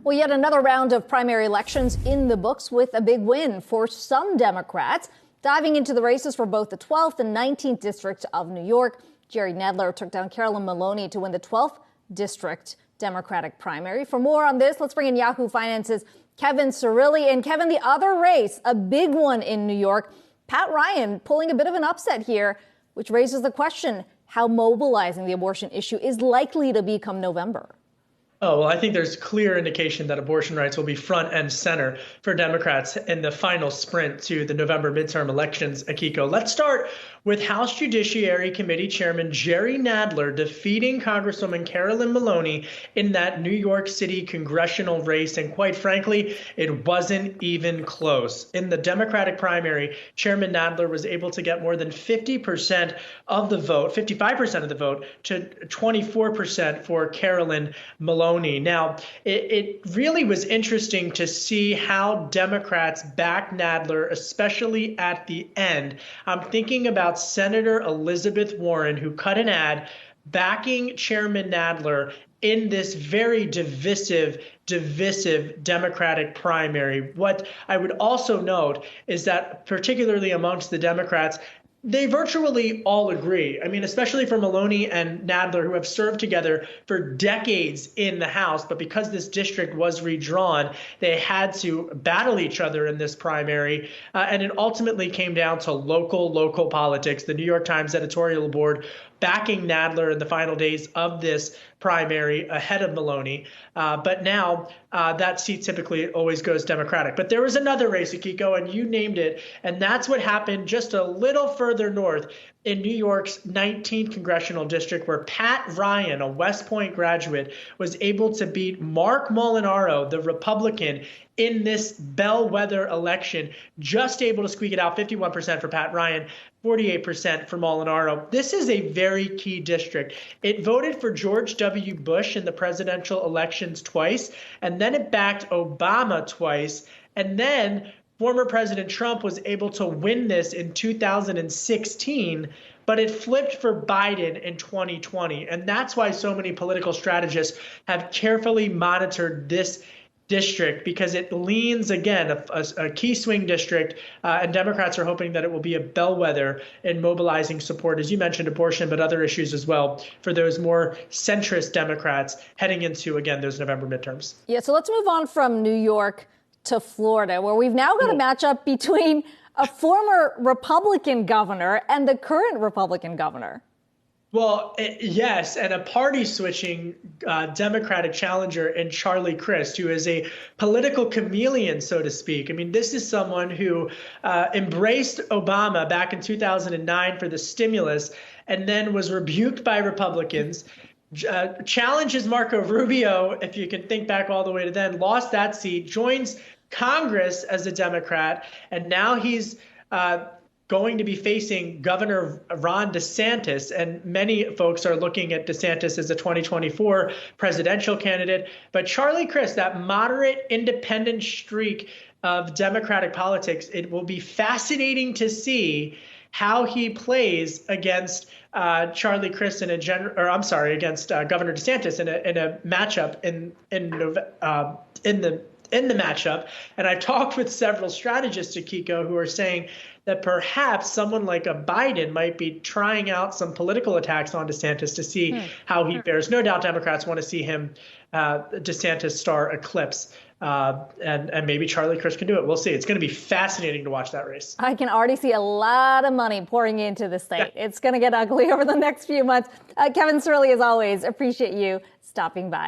Well, yet another round of primary elections in the books with a big win for some Democrats. Diving into the races for both the 12th and 19th districts of New York, Jerry Nadler took down Carolyn Maloney to win the 12th district Democratic primary. For more on this, let's bring in Yahoo Finance's Kevin Cirilli. And Kevin, the other race, a big one in New York, Pat Ryan pulling a bit of an upset here, which raises the question how mobilizing the abortion issue is likely to be come November. Oh, well, I think there's clear indication that abortion rights will be front and center for Democrats in the final sprint to the November midterm elections, Akiko. Let's start with House Judiciary Committee Chairman Jerry Nadler defeating Congresswoman Carolyn Maloney in that New York City congressional race. And quite frankly, it wasn't even close. In the Democratic primary, Chairman Nadler was able to get more than 50% of the vote, 55% of the vote, to 24% for Carolyn Maloney. Now, it really was interesting to see how Democrats backed Nadler, especially at the end. I'm thinking about Senator Elizabeth Warren, who cut an ad backing Chairman Nadler in this very divisive Democratic primary. What I would also note is that particularly amongst the Democrats, they virtually all agree. I mean, especially for Maloney and Nadler, who have served together for decades in the House. But because this district was redrawn, they had to battle each other in this primary. And it ultimately came down to local politics. The New York Times editorial board backing Nadler in the final days of this primary ahead of Maloney. But now that seat typically always goes Democratic. But there was another race, Akiko, and you named it. And that's what happened just a little further north in New York's 19th congressional district, where Pat Ryan, a West Point graduate, was able to beat Mark Molinaro, the Republican, in this bellwether election, just able to squeak it out, 51% for Pat Ryan, 48% for Molinaro. This is a very key district. It voted for George W. Bush in the presidential elections twice, and then it backed Obama twice, and then former President Trump was able to win this in 2016, but it flipped for Biden in 2020. And that's why so many political strategists have carefully monitored this district, because it leans, again, a key swing district, and Democrats are hoping that it will be a bellwether in mobilizing support, as you mentioned, abortion, but other issues as well, for those more centrist Democrats heading into, again, those November midterms. Yeah, so let's move on from New York to Florida, where we've now got a matchup between a former Republican governor and the current Republican governor. Well, yes, and a party-switching Democratic challenger in Charlie Crist, who is a political chameleon, so to speak. I mean, this is someone who embraced Obama back in 2009 for the stimulus and then was rebuked by Republicans, challenges Marco Rubio, if you can think back all the way to then, lost that seat, joins Congress as a Democrat, and now he's going to be facing Governor Ron DeSantis, and many folks are looking at DeSantis as a 2024 presidential candidate. But Charlie Crist, that moderate independent streak of Democratic politics, it will be fascinating to see how he plays against Charlie Crist against Governor DeSantis in a matchup in the matchup. And I've talked with several strategists, Akiko, who are saying that perhaps someone like a Biden might be trying out some political attacks on DeSantis to see how he fares. No doubt Democrats want to see him, DeSantis star eclipse, and maybe Charlie Crist can do it. We'll see. It's going to be fascinating to watch that race. I can already see a lot of money pouring into the state. Yeah. It's going to get ugly over the next few months. Kevin Cirilli, as always, appreciate you stopping by.